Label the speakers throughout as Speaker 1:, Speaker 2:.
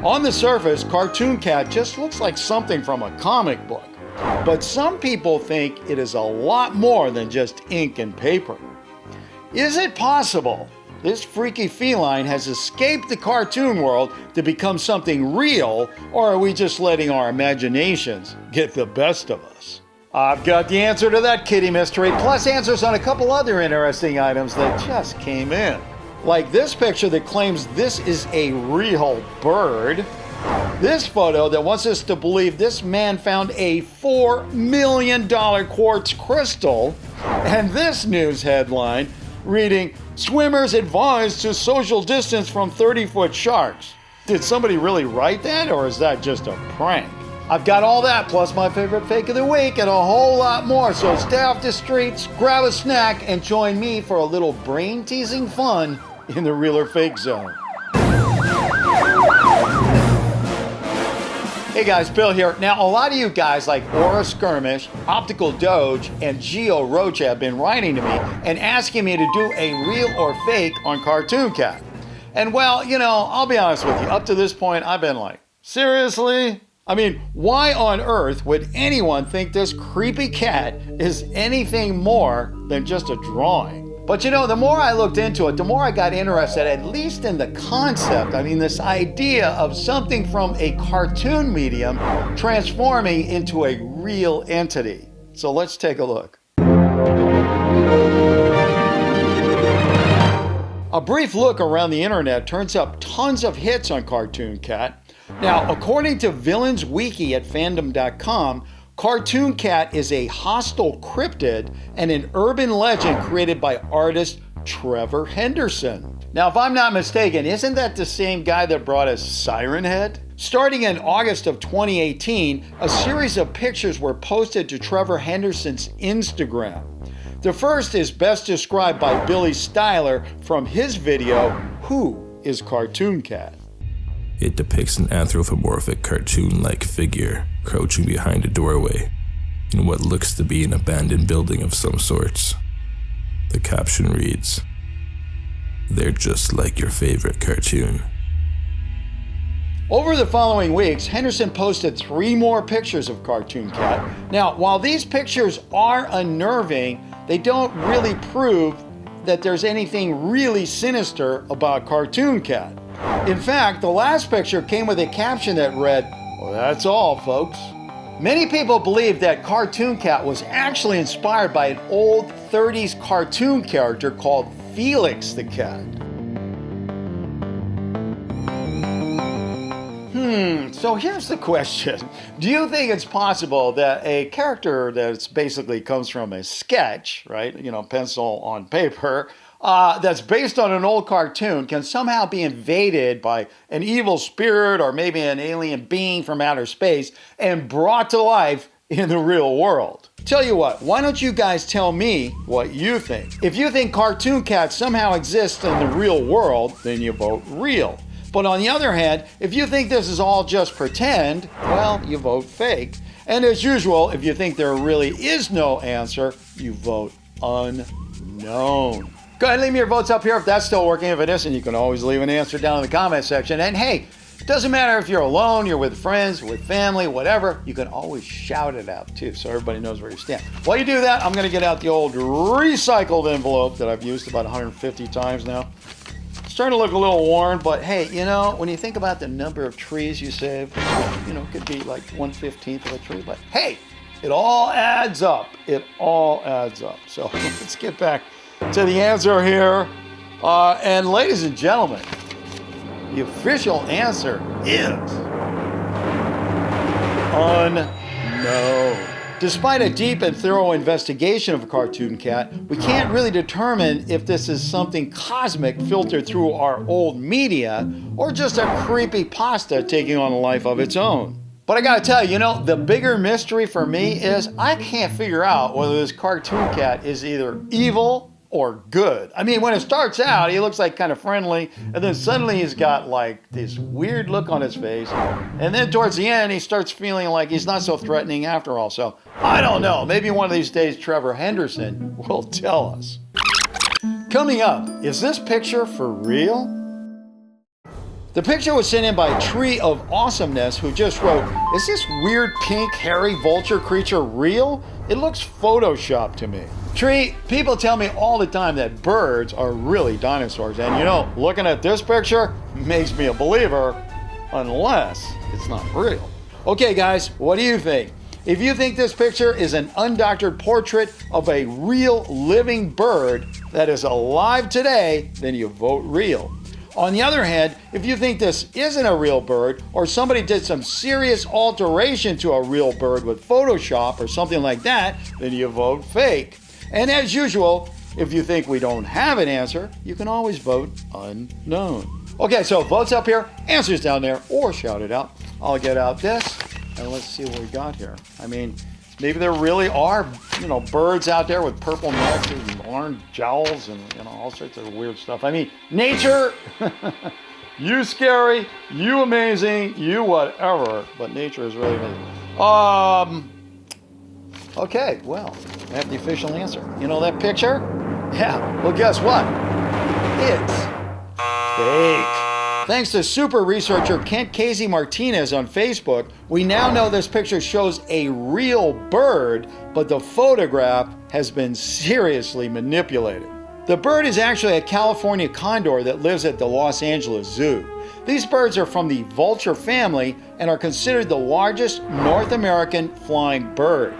Speaker 1: On the surface, Cartoon Cat just looks like something from a comic book. But some people think it is a lot more than just ink and paper. Is it possible this freaky feline has escaped the cartoon world to become something real, or are we just letting our imaginations get the best of us? I've got the answer to that kitty mystery, plus answers on a couple other interesting items that just came in. Like this picture that claims this is a real bird. This photo that wants us to believe this man found a $4 million quartz crystal. And this news headline reading, "Swimmers advised to social distance from 30-foot sharks." Did somebody really write that, or is that just a prank? I've got all that, plus my favorite fake of the week, and a whole lot more. So stay off the streets, grab a snack, and join me for a little brain-teasing fun in the real or fake zone. Hey guys, Bill here. Now, a lot of you guys like Aura Skirmish, Optical Doge, and Geo Roach have been writing to me and asking me to do a real or fake on Cartoon Cat. And well, you know, I'll be honest with you, up to this point, I've been like, seriously? I mean, why on earth would anyone think this creepy cat is anything more than just a drawing? But you know, the more I looked into it, the more I got interested, at least in the concept. I mean, this idea of something from a cartoon medium transforming into a real entity. So let's take a look. A brief look around the internet turns up tons of hits on Cartoon Cat. Now, according to Villains Wiki at fandom.com, Cartoon Cat is a hostile cryptid and an urban legend created by artist Trevor Henderson. Now, if I'm not mistaken, isn't that the same guy that brought us Siren Head? Starting in August of 2018, a series of pictures were posted to Trevor Henderson's Instagram. The first is best described by Billy Styler from his video, Who is Cartoon Cat?
Speaker 2: It depicts an anthropomorphic cartoon-like figure crouching behind a doorway in what looks to be an abandoned building of some sorts. The caption reads, "They're just like your favorite cartoon."
Speaker 1: Over the following weeks, Henderson posted 3 more pictures of Cartoon Cat. Now, while these pictures are unnerving, they don't really prove that there's anything really sinister about Cartoon Cat. In fact, the last picture came with a caption that read, "Well, that's all, folks." Many people believe that Cartoon Cat was actually inspired by an old 30s cartoon character called Felix the Cat. So here's the question. Do you think it's possible that a character that's basically comes from a sketch, right? You know, pencil on paper, that's based on an old cartoon can somehow be invaded by an evil spirit or maybe an alien being from outer space and brought to life in the real world? Tell you what, why don't you guys tell me what you think? If you think Cartoon Cat somehow exists in the real world, then you vote real. But on the other hand, if you think this is all just pretend, well, you vote fake. And as usual, if you think there really is no answer, you vote unknown. Go ahead and leave me your votes up here if that's still working. If it isn't, you can always leave an answer down in the comment section. And hey, it doesn't matter if you're alone, you're with friends, with family, whatever, you can always shout it out too, so everybody knows where you stand. While you do that, I'm gonna get out the old recycled envelope that I've used about 150 times now. It's starting to look a little worn, but hey, you know, when you think about the number of trees you save, you know, it could be like 1/15 of a tree, but hey, it all adds up. It all adds up. So let's get back to the answer here. And ladies and gentlemen, the official answer is unknown. Despite a deep and thorough investigation of Cartoon Cat, we can't really determine if this is something cosmic filtered through our old media or just a creepy pasta taking on a life of its own. But I gotta tell you, you know, the bigger mystery for me is I can't figure out whether this Cartoon Cat is either evil or good. I mean, when it starts out, he looks like kind of friendly, and then suddenly he's got like this weird look on his face, and then towards the end, he starts feeling like he's not so threatening after all. So, I don't know, maybe one of these days Trevor Henderson will tell us. Coming up, is this picture for real? The picture was sent in by Tree of Awesomeness, who just wrote, "Is this weird pink hairy vulture creature real? It looks photoshopped to me." Tree, people tell me all the time that birds are really dinosaurs, and you know, looking at this picture makes me a believer, unless it's not real. Okay guys, what do you think? If you think this picture is an undoctored portrait of a real living bird that is alive today, then you vote real. On the other hand, if you think this isn't a real bird, or somebody did some serious alteration to a real bird with Photoshop or something like that, then you vote fake. And as usual, if you think we don't have an answer, you can always vote unknown. Okay, so votes up here, answers down there, or shout it out. I'll get out this, and let's see what we got here. I mean, maybe there really are, birds out there with purple necks and orange jowls and, all sorts of weird stuff. I mean, nature, you scary, you amazing, you whatever, but nature is really amazing. Okay, well, I have the official answer. You know that picture? Yeah, well, guess what? It's fake. Thanks to super researcher Kent Casey Martinez on Facebook, we now know this picture shows a real bird, but the photograph has been seriously manipulated. The bird is actually a California condor that lives at the Los Angeles Zoo. These birds are from the vulture family and are considered the largest North American flying bird.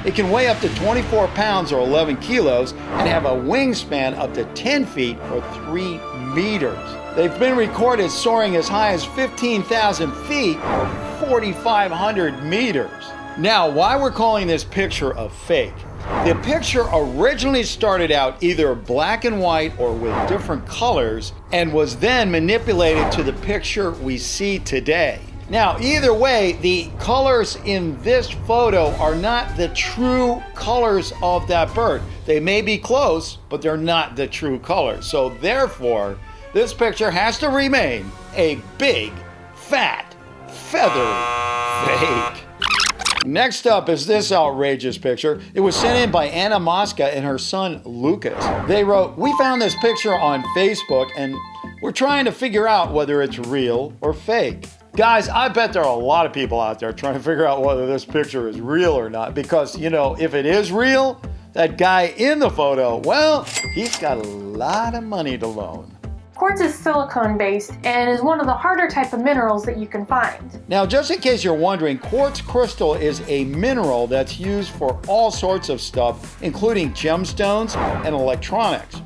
Speaker 1: It can weigh up to 24 pounds or 11 kilos and have a wingspan up to 10 feet or 3 meters. They've been recorded soaring as high as 15,000 feet or 4,500 meters. Now, why we're calling this picture a fake? The picture originally started out either black and white or with different colors and was then manipulated to the picture we see today. Now, either way, the colors in this photo are not the true colors of that bird. They may be close, but they're not the true colors. So therefore, this picture has to remain a big, fat, feathery fake. Next up is this outrageous picture. It was sent in by Anna Mosca and her son Lucas. They wrote, "We found this picture on Facebook and we're trying to figure out whether it's real or fake." Guys, I bet there are a lot of people out there trying to figure out whether this picture is real or not, because, if it is real, that guy in the photo, well, he's got a lot of money to loan.
Speaker 3: Quartz is silicone-based and is one of the harder type of minerals that you can find.
Speaker 1: Now, just in case you're wondering, quartz crystal is a mineral that's used for all sorts of stuff, including gemstones and electronics.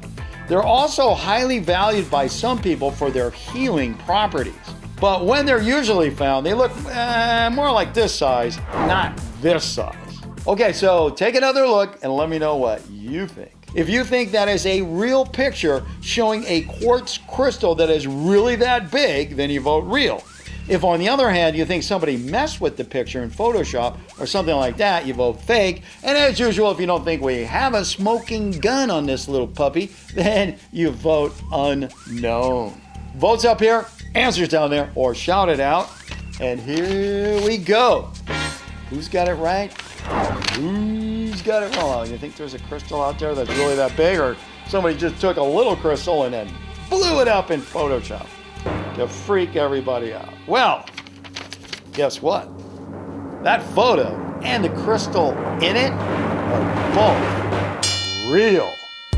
Speaker 1: They're also highly valued by some people for their healing properties. But when they're usually found, they look more like this size, not this size. Okay, so take another look and let me know what you think. If you think that is a real picture showing a quartz crystal that is really that big, then you vote real. If on the other hand, you think somebody messed with the picture in Photoshop or something like that, you vote fake. And as usual, if you don't think we have a smoking gun on this little puppy, then you vote unknown. Votes up here, answers down there, or shout it out. And here we go. Who's got it right? Who's got it wrong? You think there's a crystal out there that's really that big, or somebody just took a little crystal and then blew it up in Photoshop to freak everybody out? Well, guess what? That photo and the crystal in it are both real.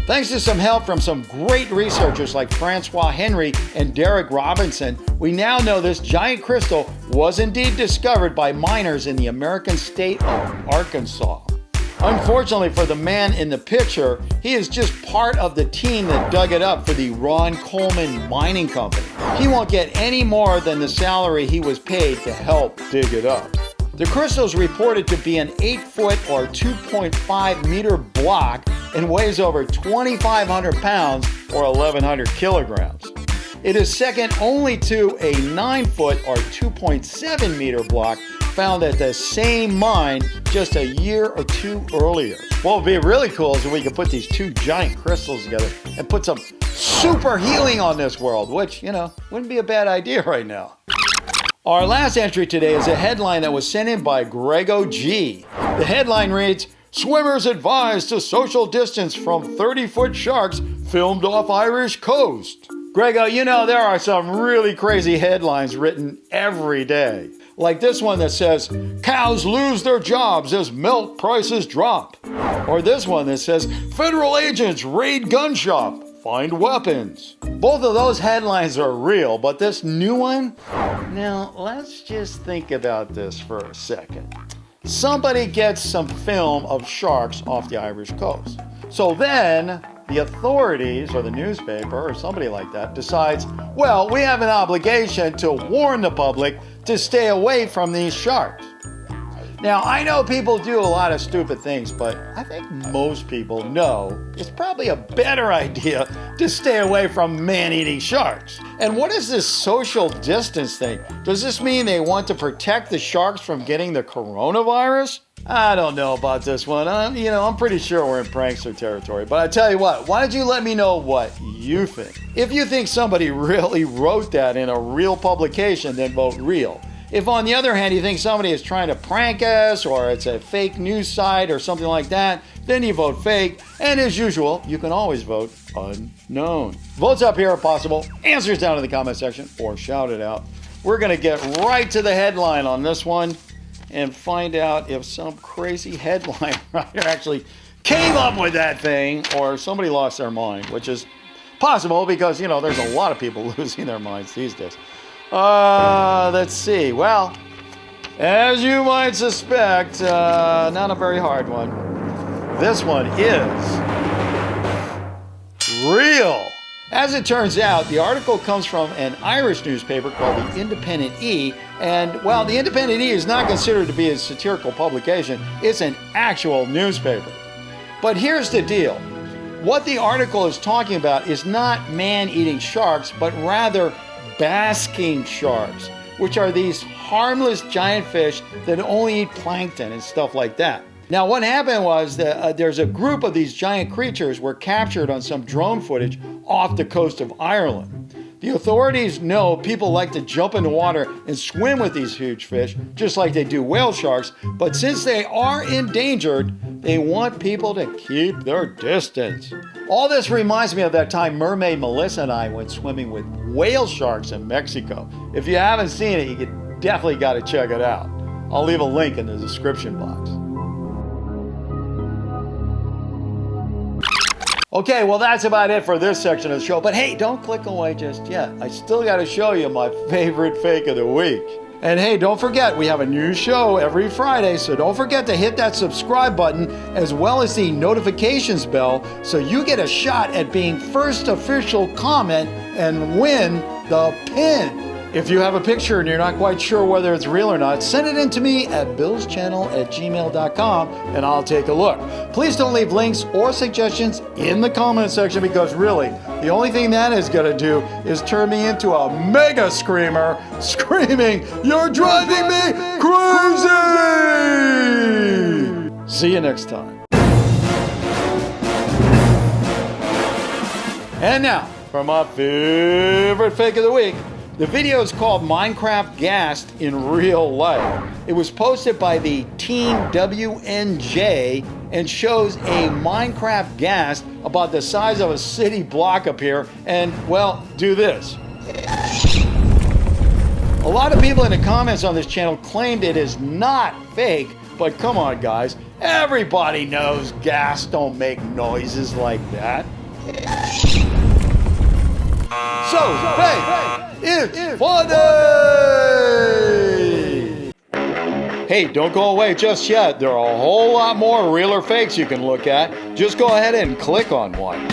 Speaker 1: Thanks to some help from some great researchers like Francois Henry and Derek Robinson, we now know this giant crystal was indeed discovered by miners in the American state of Arkansas. Unfortunately for the man in the picture, he is just part of the team that dug it up for the Ron Coleman Mining Company. He won't get any more than the salary he was paid to help dig it up. The crystal is reported to be an 8-foot or 2.5 meter block and weighs over 2,500 pounds or 1,100 kilograms. It is second only to a 9-foot or 2.7 meter block found at the same mine just a year or two earlier. What would be really cool is if we could put these two giant crystals together and put some super healing on this world, which, wouldn't be a bad idea right now. Our last entry today is a headline that was sent in by Grego G. The headline reads, "Swimmers advised to social distance from 30-foot sharks filmed off Irish coast." Grego, you know, there are some really crazy headlines written every day. Like this one that says, cows lose their jobs as milk prices drop. Or this one that says, federal agents raid gun shop, find weapons. Both of those headlines are real, but this new one? Now, let's just think about this for a second. Somebody gets some film of sharks off the Irish coast. So then, the authorities or the newspaper or somebody like that decides, well, we have an obligation to warn the public to stay away from these sharks. Now, I know people do a lot of stupid things, but I think most people know it's probably a better idea to stay away from man-eating sharks. And what is this social distance thing? Does this mean they want to protect the sharks from getting the coronavirus? I don't know about this one. I'm pretty sure we're in prankster territory. But I tell you what, why don't you let me know what you think? If you think somebody really wrote that in a real publication, then vote real. If on the other hand you think somebody is trying to prank us or it's a fake news site or something like that, then you vote fake. And as usual, you can always vote unknown. Votes up here if possible, answers down in the comment section or shout it out. We're going to get right to the headline on this one and find out if some crazy headline writer actually came up with that thing or somebody lost their mind, which is possible because, there's a lot of people losing their minds these days. Let's see. Well, as you might suspect, not a very hard one. This one is real. As it turns out, the article comes from an Irish newspaper called the Independent E, and while the Independent E is not considered to be a satirical publication, it's an actual newspaper. But here's the deal. What the article is talking about is not man-eating sharks, but rather basking sharks, which are these harmless giant fish that only eat plankton and stuff like that. Now, what happened was that there's a group of these giant creatures were captured on some drone footage off the coast of Ireland. The authorities know people like to jump in the water and swim with these huge fish, just like they do whale sharks, but since they are endangered, they want people to keep their distance. All this reminds me of that time Mermaid Melissa and I went swimming with whale sharks in Mexico. If you haven't seen it, you definitely got to check it out. I'll leave a link in the description box. Okay, well, that's about it for this section of the show. But hey, don't click away just yet. I still got to show you my favorite fake of the week. And hey, don't forget, we have a new show every Friday, so don't forget to hit that subscribe button as well as the notifications bell so you get a shot at being first official comment and win the pin. If you have a picture and you're not quite sure whether it's real or not, send it in to me at billschannel@gmail.com and I'll take a look. Please don't leave links or suggestions in the comment section because really, the only thing that is going to do is turn me into a mega screamer screaming, "You're driving me crazy!" See you next time. And now, for my favorite fake of the week. The video is called Minecraft Ghast in Real Life. It was posted by the Team WNJ and shows a Minecraft ghast about the size of a city block up here and, well, do this. A lot of people in the comments on this channel claimed it is not fake, but come on guys, everybody knows ghast don't make noises like that. So, hey, it's funny! Hey, don't go away just yet. There are a whole lot more real or fakes you can look at. Just go ahead and click on one.